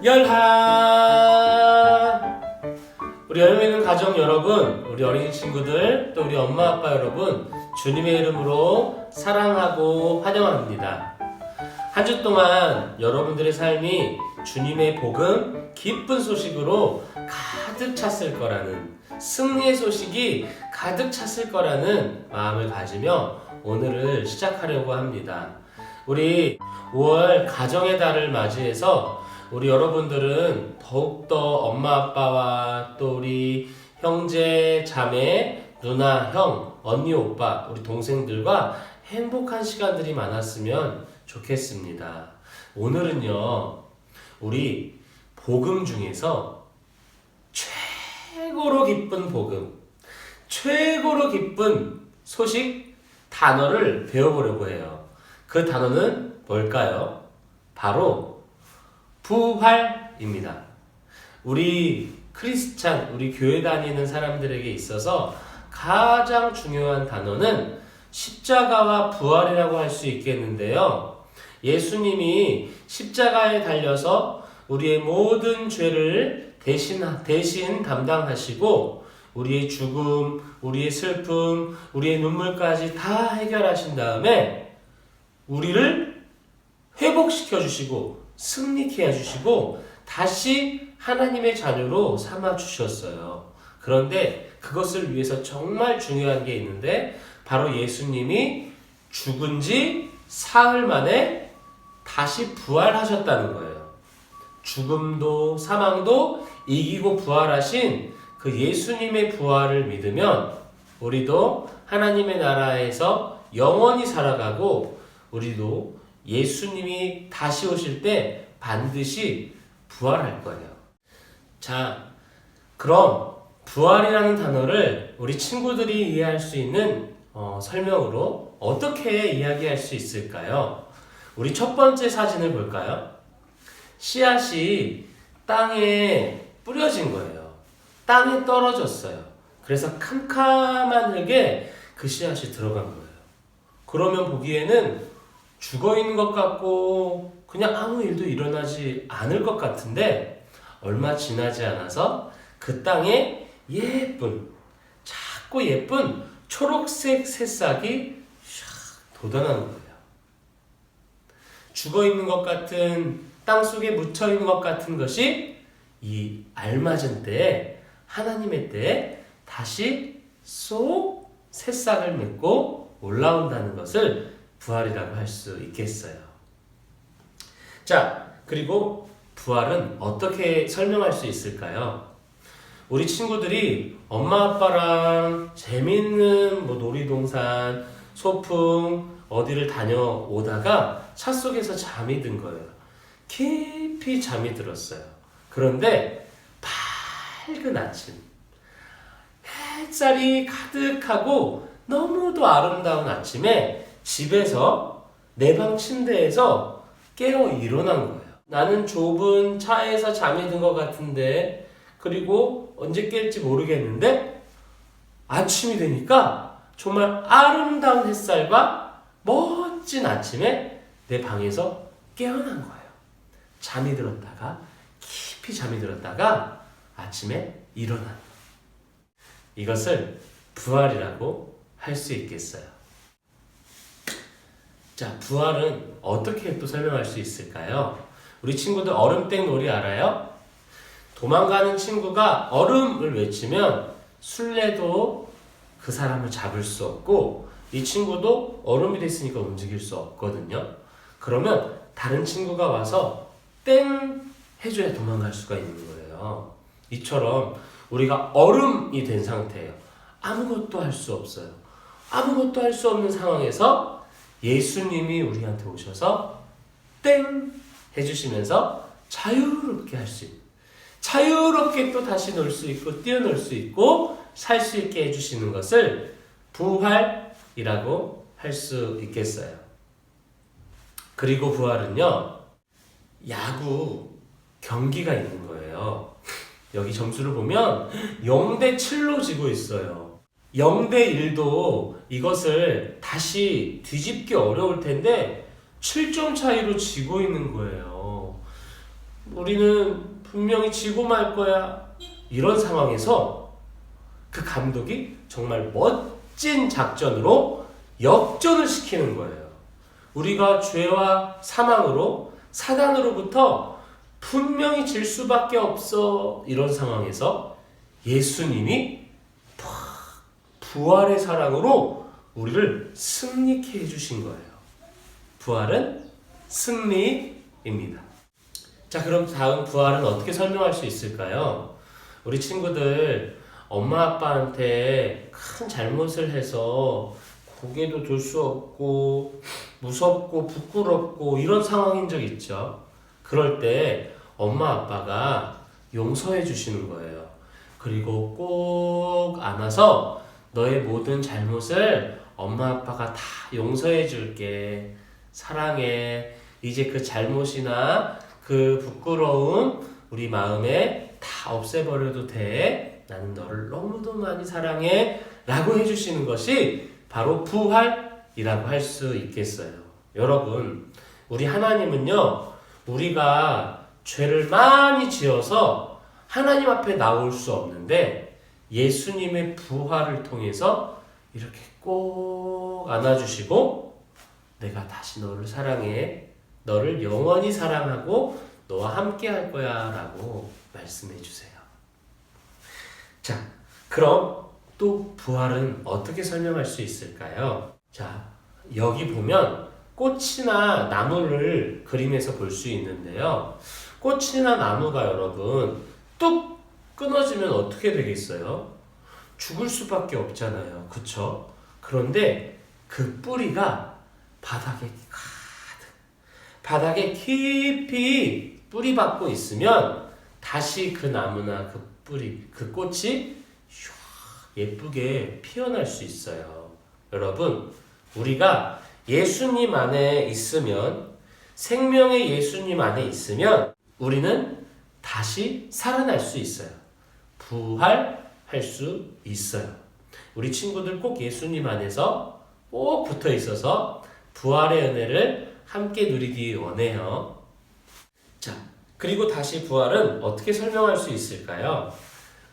열하. 우리 열매 있는 가정 여러분, 우리 어린이 친구들, 또 우리 엄마 아빠 여러분, 주님의 이름으로 사랑하고 환영합니다. 한 주 동안 여러분들의 삶이 주님의 복음, 기쁜 소식으로 가득 찼을 거라는, 승리의 소식이 가득 찼을 거라는 마음을 가지며 오늘을 시작하려고 합니다. 우리 5월 가정의 달을 맞이해서 우리 여러분들은 더욱더 엄마 아빠와 또 우리 형제, 자매, 누나, 형, 언니, 오빠, 우리 동생들과 행복한 시간들이 많았으면 좋겠습니다. 오늘은요, 우리 복음 중에서 최고로 기쁜 복음, 최고로 기쁜 소식, 단어를 배워보려고 해요. 그 단어는 뭘까요? 바로 부활입니다. 우리 크리스찬, 우리 교회 다니는 사람들에게 있어서 가장 중요한 단어는 십자가와 부활이라고 할 수 있겠는데요. 예수님이 십자가에 달려서 우리의 모든 죄를 대신 담당하시고 우리의 죽음, 우리의 슬픔, 우리의 눈물까지 다 해결하신 다음에 우리를 회복시켜 주시고 승리케 해주시고 다시 하나님의 자녀로 삼아 주셨어요. 그런데 그것을 위해서 정말 중요한 게 있는데 바로 예수님이 죽은 지 사흘 만에 다시 부활하셨다는 거예요. 죽음도 사망도 이기고 부활하신 그 예수님의 부활을 믿으면 우리도 하나님의 나라에서 영원히 살아가고 우리도 예수님이 다시 오실 때 반드시 부활할 거예요. 자, 그럼 부활이라는 단어를 우리 친구들이 이해할 수 있는 설명으로 어떻게 이야기할 수 있을까요? 우리 첫 번째 사진을 볼까요? 씨앗이 땅에 뿌려진 거예요. 땅에 떨어졌어요. 그래서 캄캄한 흙에 그 씨앗이 들어간 거예요. 그러면 보기에는 죽어있는 것 같고 그냥 아무 일도 일어나지 않을 것 같은데 얼마 지나지 않아서 그 땅에 작고 예쁜 초록색 새싹이 샥 돋아나는 거예요. 죽어있는 것 같은 땅속에 묻혀있는 것 같은 것이 이 알맞은 때에 하나님의 때에 다시 쏙 새싹을 맺고 올라온다는 것을 부활이라고 할 수 있겠어요. 자, 그리고 부활은 어떻게 설명할 수 있을까요? 우리 친구들이 엄마 아빠랑 재밌는 놀이동산, 소풍, 어디를 다녀오다가 차 속에서 잠이 든 거예요. 깊이 잠이 들었어요. 그런데 밝은 아침, 햇살이 가득하고 너무도 아름다운 아침에 집에서 내 방 침대에서 깨어 일어난 거예요. 나는 좁은 차에서 잠이 든 것 같은데 그리고 언제 깰지 모르겠는데 아침이 되니까 정말 아름다운 햇살과 멋진 아침에 내 방에서 깨어난 거예요. 잠이 들었다가 깊이 잠이 들었다가 아침에 일어난 이것을 부활이라고 할 수 있겠어요. 자, 부활은 어떻게 또 설명할 수 있을까요? 우리 친구들 얼음땡 놀이 알아요? 도망가는 친구가 얼음을 외치면 술래도 그 사람을 잡을 수 없고 이 친구도 얼음이 됐으니까 움직일 수 없거든요. 그러면 다른 친구가 와서 땡 해줘야 도망갈 수가 있는 거예요. 이처럼 우리가 얼음이 된 상태예요. 아무것도 할 수 없어요. 아무것도 할 수 없는 상황에서 예수님이 우리한테 오셔서 땡 해주시면서 자유롭게 할 수 있고 자유롭게 또 다시 놀 수 있고 뛰어놀 수 있고 살 수 있게 해주시는 것을 부활이라고 할 수 있겠어요. 그리고 부활은요, 야구 경기가 있는 거예요. 여기 점수를 보면 0대7로 지고 있어요. 0대1도 이것을 다시 뒤집기 어려울 텐데 7점 차이로 지고 있는 거예요. 우리는 분명히 지고 말 거야. 이런 상황에서 그 감독이 정말 멋진 작전으로 역전을 시키는 거예요. 우리가 죄와 사망으로 사단으로부터 분명히 질 수밖에 없어. 이런 상황에서 예수님이 부활의 사랑으로 우리를 승리케 해주신 거예요. 부활은 승리입니다. 자, 그럼 다음 부활은 어떻게 설명할 수 있을까요? 우리 친구들 엄마 아빠한테 큰 잘못을 해서 고개도 들 수 없고 무섭고 부끄럽고 이런 상황인 적 있죠. 그럴 때 엄마 아빠가 용서해 주시는 거예요. 그리고 꼭 안아서 너의 모든 잘못을 엄마 아빠가 다 용서해 줄게. 사랑해. 이제 그 잘못이나 그 부끄러움 우리 마음에 다 없애버려도 돼. 나는 너를 너무도 많이 사랑해. 라고 해주시는 것이 바로 부활이라고 할 수 있겠어요. 여러분, 우리 하나님은요, 우리가 죄를 많이 지어서 하나님 앞에 나올 수 없는데 예수님의 부활을 통해서 이렇게 꼭 안아주시고 내가 다시 너를 사랑해. 너를 영원히 사랑하고 너와 함께 할 거야 라고 말씀해 주세요. 자, 그럼 또 부활은 어떻게 설명할 수 있을까요? 자, 여기 보면 꽃이나 나무를 그림에서 볼 수 있는데요. 꽃이나 나무가 여러분 뚝 끊어지면 어떻게 되겠어요? 죽을 수밖에 없잖아요. 그쵸? 그런데 그 뿌리가 바닥에 깊이 뿌리 박고 있으면 다시 그 나무나 그 뿌리, 그 꽃이 예쁘게 피어날 수 있어요. 여러분, 우리가 예수님 안에 있으면, 생명의 예수님 안에 있으면 우리는 다시 살아날 수 있어요. 부활할 수 있어요. 우리 친구들 꼭 예수님 안에서 꼭 붙어 있어서 부활의 은혜를 함께 누리기 원해요. 자, 그리고 다시 부활은 어떻게 설명할 수 있을까요?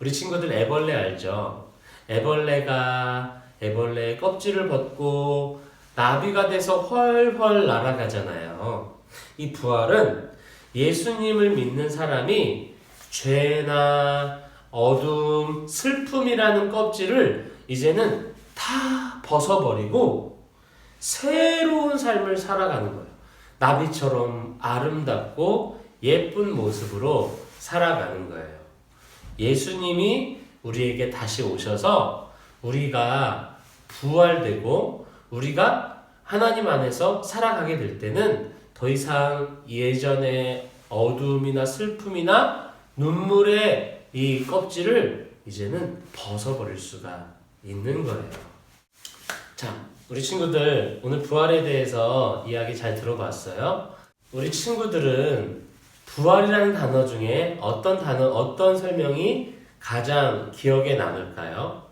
우리 친구들 애벌레 알죠? 애벌레의 껍질을 벗고 나비가 돼서 훨훨 날아가잖아요. 이 부활은 예수님을 믿는 사람이 죄나 어둠, 슬픔이라는 껍질을 이제는 다 벗어버리고 새로운 삶을 살아가는 거예요. 나비처럼 아름답고 예쁜 모습으로 살아가는 거예요. 예수님이 우리에게 다시 오셔서 우리가 부활되고 우리가 하나님 안에서 살아가게 될 때는 더 이상 예전의 어두움이나 슬픔이나 눈물의 이 껍질을 이제는 벗어버릴 수가 있는 거예요. 자, 우리 친구들 오늘 부활에 대해서 이야기 잘 들어봤어요? 우리 친구들은 부활이라는 단어 중에 어떤 설명이 가장 기억에 남을까요?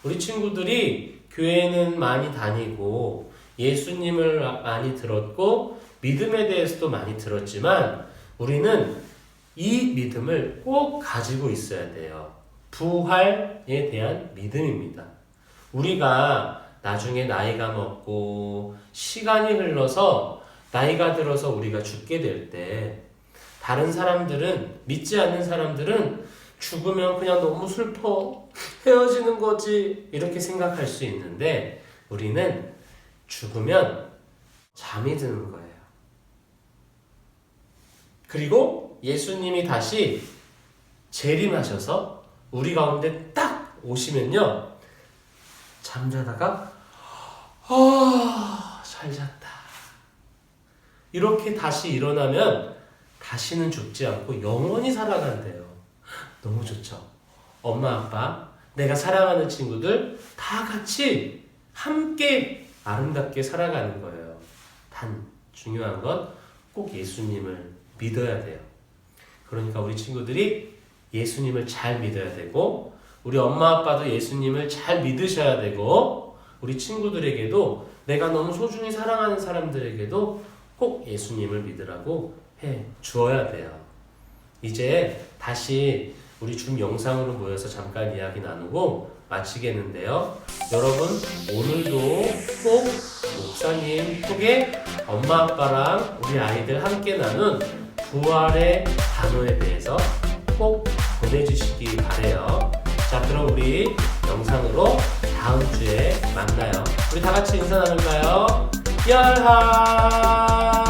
우리 친구들이 교회는 많이 다니고 예수님을 많이 들었고 믿음에 대해서도 많이 들었지만 우리는 이 믿음을 꼭 가지고 있어야 돼요. 부활에 대한 믿음입니다. 우리가 나중에 나이가 먹고 시간이 흘러서 나이가 들어서 우리가 죽게 될 때 다른 사람들은, 믿지 않는 사람들은 죽으면 그냥 너무 슬퍼, 헤어지는 거지 이렇게 생각할 수 있는데 우리는 죽으면 잠이 드는 거예요. 그리고 예수님이 다시 재림하셔서 우리 가운데 딱 오시면요, 잠자다가 잘 잤다 이렇게 다시 일어나면 다시는 죽지 않고 영원히 살아간대요. 너무 좋죠? 엄마, 아빠, 내가 사랑하는 친구들 다 같이 함께 아름답게 살아가는 거예요. 단 중요한 건 꼭 예수님을 믿어야 돼요. 그러니까 우리 친구들이 예수님을 잘 믿어야 되고 우리 엄마 아빠도 예수님을 잘 믿으셔야 되고 우리 친구들에게도 내가 너무 소중히 사랑하는 사람들에게도 꼭 예수님을 믿으라고 해 주어야 돼요. 이제 다시 우리 줌 영상으로 모여서 잠깐 이야기 나누고 마치겠는데요. 여러분 오늘도 꼭 목사님 톡에 엄마 아빠랑 우리 아이들 함께 나눈 부활의 단어에 대해서 꼭 보내주시기 바래요. 자, 그럼 우리 영상으로 다음 주에 만나요. 우리 다 같이 인사 나눌까요? 열하